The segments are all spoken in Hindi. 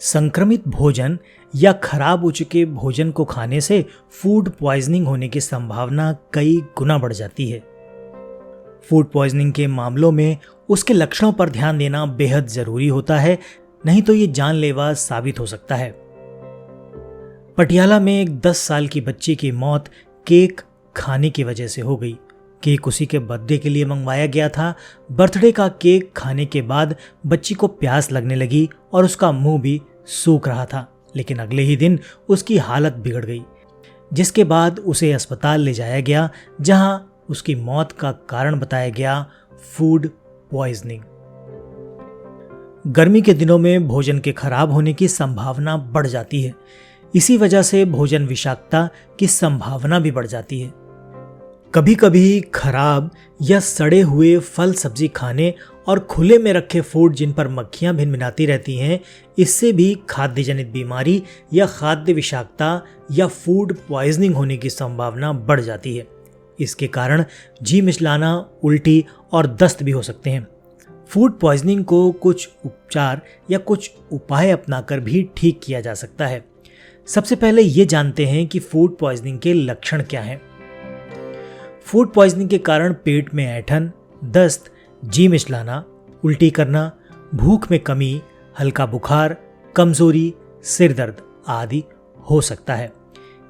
संक्रमित भोजन या खराब हो चुके भोजन को खाने से फूड पॉइजनिंग होने की संभावना कई गुना बढ़ जाती है। फूड पॉइजनिंग के मामलों में उसके लक्षणों पर ध्यान देना बेहद जरूरी होता है, नहीं तो ये जानलेवा साबित हो सकता है। पटियाला में एक 10 साल की बच्ची की मौत केक खाने की वजह से हो गई। केक उसी के बर्थडे के लिए मंगवाया गया था। बर्थडे का केक खाने के बाद बच्ची को प्यास लगने लगी और उसका मुंह भी सूख रहा था, लेकिन अगले ही दिन उसकी हालत बिगड़ गई, जिसके बाद उसे अस्पताल ले जाया गया, जहां उसकी मौत का कारण बताया गया फूड पॉइजनिंग। गर्मी के दिनों में भोजन के खराब होने की संभावना बढ़ जाती है। इसी वजह से भोजन विषाक्तता की संभावना भी बढ़ जाती है। कभी कभी खराब या सड़े हुए फल सब्जी खाने और खुले में रखे फूड जिन पर मक्खियां भिनभिनाती रहती हैं, इससे भी खाद्य जनित बीमारी या खाद्य विषाक्तता या फूड पॉइजनिंग होने की संभावना बढ़ जाती है। इसके कारण जी मिचलाना, उल्टी और दस्त भी हो सकते हैं। फूड पॉइजनिंग को कुछ उपचार या कुछ उपाय अपनाकर भी ठीक किया जा सकता है। सबसे पहले ये जानते हैं कि फूड पॉइजनिंग के लक्षण क्या हैं। फूड पॉइजनिंग के कारण पेट में ऐंठन, दस्त, जी मिचलाना, उल्टी करना, भूख में कमी, हल्का बुखार, कमजोरी, सिर दर्द आदि हो सकता है।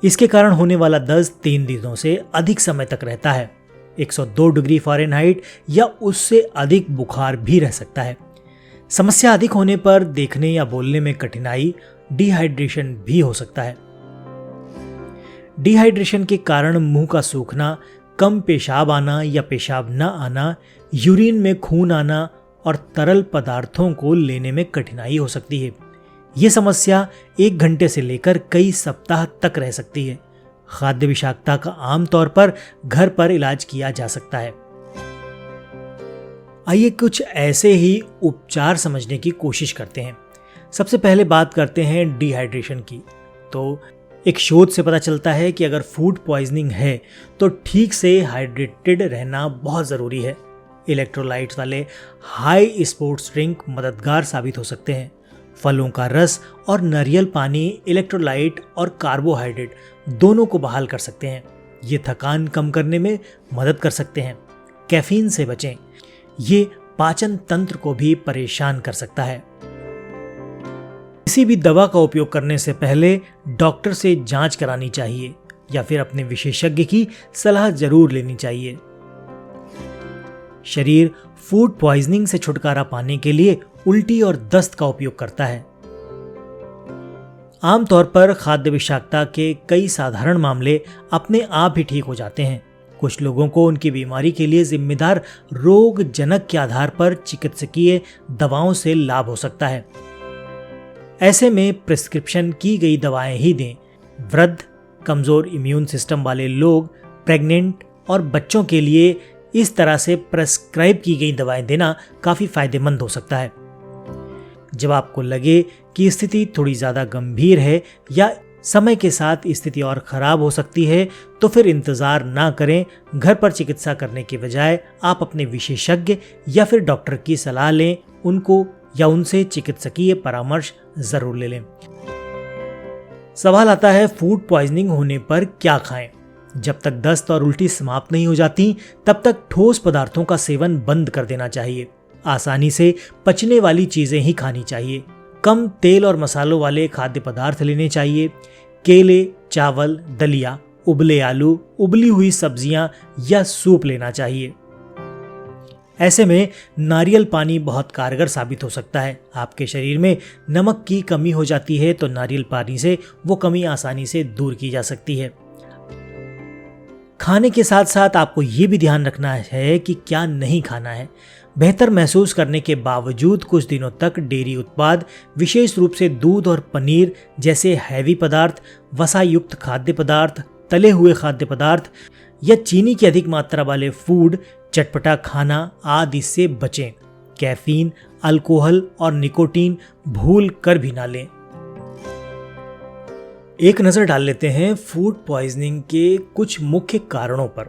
इसके कारण होने वाला दस्त 3 दिनों से अधिक समय तक रहता है। 102 डिग्री फ़ारेनहाइट या उससे अधिक बुखार भी रह सकता है। समस्या अधिक होने पर देखने या बोलने में कठिनाई, डिहाइड्रेशन भी हो सकता है। डिहाइड्रेशन के कारण मुंह का सूखना, कम पेशाब आना या पेशाब न आना, यूरिन में खून आना और तरल पदार्थों को लेने में कठिनाई हो सकती है। ये समस्या 1 घंटे से लेकर कई सप्ताह तक रह सकती है। खाद्य विषाक्तता का आमतौर पर घर पर इलाज किया जा सकता है। आइए कुछ ऐसे ही उपचार समझने की कोशिश करते हैं। सबसे पहले बात करते हैं डिहाइड्रेशन की। तो एक शोध से पता चलता है कि अगर फूड पॉइजनिंग है तो ठीक से हाइड्रेटेड रहना बहुत ज़रूरी है। इलेक्ट्रोलाइट्स वाले हाई स्पोर्ट्स ड्रिंक मददगार साबित हो सकते हैं। फलों का रस और नारियल पानी इलेक्ट्रोलाइट और कार्बोहाइड्रेट दोनों को बहाल कर सकते हैं। ये थकान कम करने में मदद कर सकते हैं। कैफीन से बचें, ये पाचन तंत्र को भी परेशान कर सकता है। किसी भी दवा का उपयोग करने से पहले डॉक्टर से जांच करानी चाहिए या फिर अपने विशेषज्ञ की सलाह जरूर लेनी चाहिए। शरीर फूड पॉइजनिंग से छुटकारा पाने के लिए उल्टी और दस्त का उपयोग करता है। आमतौर पर खाद्य विषाक्तता के कई साधारण मामले अपने आप ही ठीक हो जाते हैं। कुछ लोगों को उनकी बीमारी के लिए जिम्मेदार रोग जनक के आधार पर चिकित्सकीय दवाओं से लाभ हो सकता है। ऐसे में प्रिस्क्रिप्शन की गई दवाएं ही दें। वृद्ध, कमजोर इम्यून सिस्टम वाले लोग, प्रेग्नेंट और बच्चों के लिए इस तरह से प्रेस्क्राइब की गई दवाएं देना काफी फायदेमंद हो सकता है। जब आपको लगे कि स्थिति थोड़ी ज्यादा गंभीर है या समय के साथ स्थिति और खराब हो सकती है, तो फिर इंतजार ना करें। घर पर चिकित्सा करने के बजाय आप अपने विशेषज्ञ या फिर डॉक्टर की सलाह लें। उनको या उनसे चिकित्सकीय परामर्श जरूर ले लें। सवाल आता है, फूड पॉइजनिंग होने पर क्या खाएं? जब तक दस्त और उल्टी समाप्त नहीं हो जाती, तब तक ठोस पदार्थों का सेवन बंद कर देना चाहिए। आसानी से पचने वाली चीजें ही खानी चाहिए। कम तेल और मसालों वाले खाद्य पदार्थ लेने चाहिए। केले, चावल, दलिया, उबले आलू, उबली हुई सब्जियां या सूप लेना चाहिए। ऐसे में नारियल पानी बहुत कारगर साबित हो सकता है। आपके शरीर में नमक की कमी हो जाती है तो नारियल पानी से वो कमी आसानी से दूर की जा सकती है। खाने के साथ साथ आपको ये भी ध्यान रखना है कि क्या नहीं खाना है। बेहतर महसूस करने के बावजूद कुछ दिनों तक डेयरी उत्पाद, विशेष रूप से दूध और पनीर जैसे हैवी पदार्थ, वसा युक्त खाद्य पदार्थ, तले हुए खाद्य पदार्थ या चीनी की अधिक मात्रा वाले फूड, चटपटा खाना आदि से बचें। कैफीन, अल्कोहल और निकोटीन भूल कर भी ना लें। एक नजर डाल लेते हैं फूड पॉइजनिंग के कुछ मुख्य कारणों पर।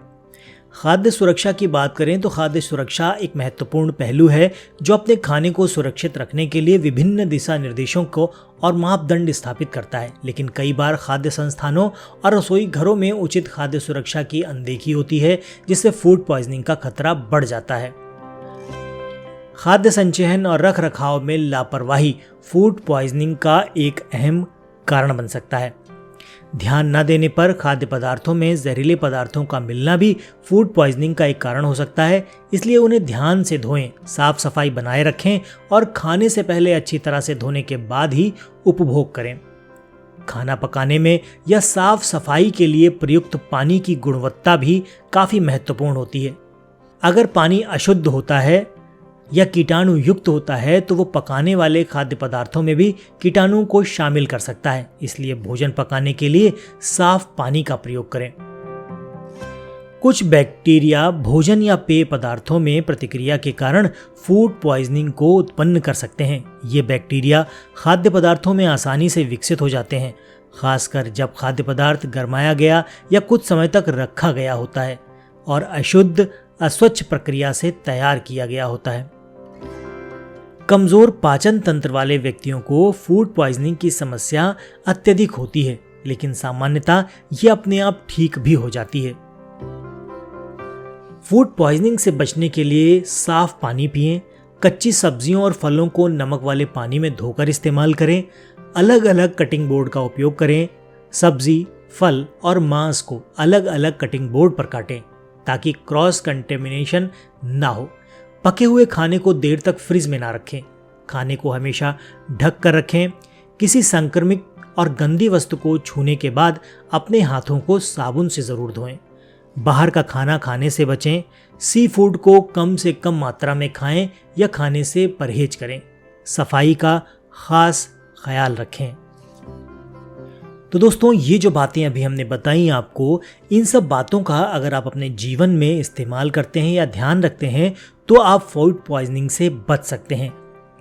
खाद्य सुरक्षा की बात करें तो खाद्य सुरक्षा एक महत्वपूर्ण पहलू है जो अपने खाने को सुरक्षित रखने के लिए विभिन्न दिशा निर्देशों को और मापदंड स्थापित करता है। लेकिन कई बार खाद्य संस्थानों और रसोई घरों में उचित खाद्य सुरक्षा की अनदेखी होती है, जिससे फूड पॉइजनिंग का खतरा बढ़ जाता है। खाद्य संचयन और रख रखाव में लापरवाही फूड पॉइजनिंग का एक अहम कारण बन सकता है। ध्यान न देने पर खाद्य पदार्थों में जहरीले पदार्थों का मिलना भी फूड पॉइजनिंग का एक कारण हो सकता है। इसलिए उन्हें ध्यान से धोएं, साफ सफाई बनाए रखें और खाने से पहले अच्छी तरह से धोने के बाद ही उपभोग करें। खाना पकाने में या साफ सफाई के लिए प्रयुक्त पानी की गुणवत्ता भी काफी महत्वपूर्ण होती है। अगर पानी अशुद्ध होता है या कीटाणु युक्त होता है तो वो पकाने वाले खाद्य पदार्थों में भी कीटाणुओं को शामिल कर सकता है। इसलिए भोजन पकाने के लिए साफ पानी का प्रयोग करें। कुछ बैक्टीरिया भोजन या पेय पदार्थों में प्रतिक्रिया के कारण फूड पॉइजनिंग को उत्पन्न कर सकते हैं। ये बैक्टीरिया खाद्य पदार्थों में आसानी से विकसित हो जाते हैं, खासकर जब खाद्य पदार्थ गरमाया गया या कुछ समय तक रखा गया होता है और अशुद्ध अस्वच्छ प्रक्रिया से तैयार किया गया होता है। कमजोर पाचन तंत्र वाले व्यक्तियों को फूड पॉइजनिंग की समस्या अत्यधिक होती है, लेकिन सामान्यतः ये अपने आप ठीक भी हो जाती है। फूड पॉइजनिंग से बचने के लिए साफ पानी पिएं, कच्ची सब्जियों और फलों को नमक वाले पानी में धोकर इस्तेमाल करें, अलग अलग कटिंग बोर्ड का उपयोग करें, सब्जी, फल और मांस को अलग अलग कटिंग बोर्ड पर काटें ताकि क्रॉस कंटेमिनेशन ना हो। पके हुए खाने को देर तक फ्रिज में ना रखें। खाने को हमेशा ढक कर रखें। किसी संक्रमित और गंदी वस्तु को छूने के बाद अपने हाथों को साबुन से ज़रूर धोएं। बाहर का खाना खाने से बचें। सी फूड को कम से कम मात्रा में खाएं या खाने से परहेज करें। सफाई का खास ख्याल रखें। तो दोस्तों, ये जो बातें अभी हमने बताई आपको, इन सब बातों का अगर आप अपने जीवन में इस्तेमाल करते हैं या ध्यान रखते हैं तो आप फूड पॉइजनिंग से बच सकते हैं।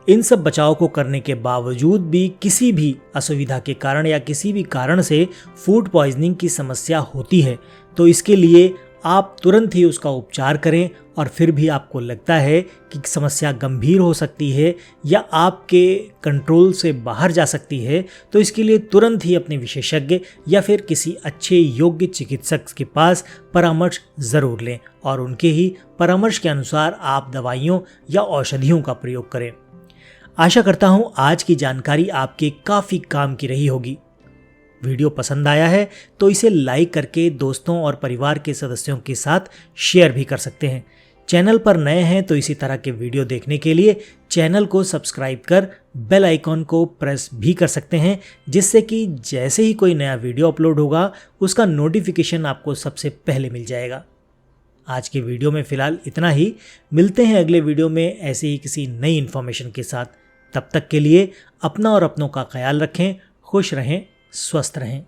इन सब बचाव को करने के बावजूद भी किसी भी असुविधा के कारण या किसी भी कारण से फूड पॉइजनिंग की समस्या होती है तो इसके लिए आप तुरंत ही उसका उपचार करें और फिर भी आपको लगता है कि समस्या गंभीर हो सकती है या आपके कंट्रोल से बाहर जा सकती है तो इसके लिए तुरंत ही अपने विशेषज्ञ या फिर किसी अच्छे योग्य चिकित्सक के पास परामर्श ज़रूर लें और उनके ही परामर्श के अनुसार आप दवाइयों या औषधियों का प्रयोग करें। आशा करता हूँ आज की जानकारी आपके काफ़ी काम की रही होगी। वीडियो पसंद आया है तो इसे लाइक करके दोस्तों और परिवार के सदस्यों के साथ शेयर भी कर सकते हैं। चैनल पर नए हैं तो इसी तरह के वीडियो देखने के लिए चैनल को सब्सक्राइब कर बेल आइकॉन को प्रेस भी कर सकते हैं, जिससे कि जैसे ही कोई नया वीडियो अपलोड होगा उसका नोटिफिकेशन आपको सबसे पहले मिल जाएगा। आज के वीडियो में फ़िलहाल इतना ही। मिलते हैं अगले वीडियो में ऐसे ही किसी नई इन्फॉर्मेशन के साथ। तब तक के लिए अपना और अपनों का ख्याल रखें, खुश रहें, स्वस्थ रहें।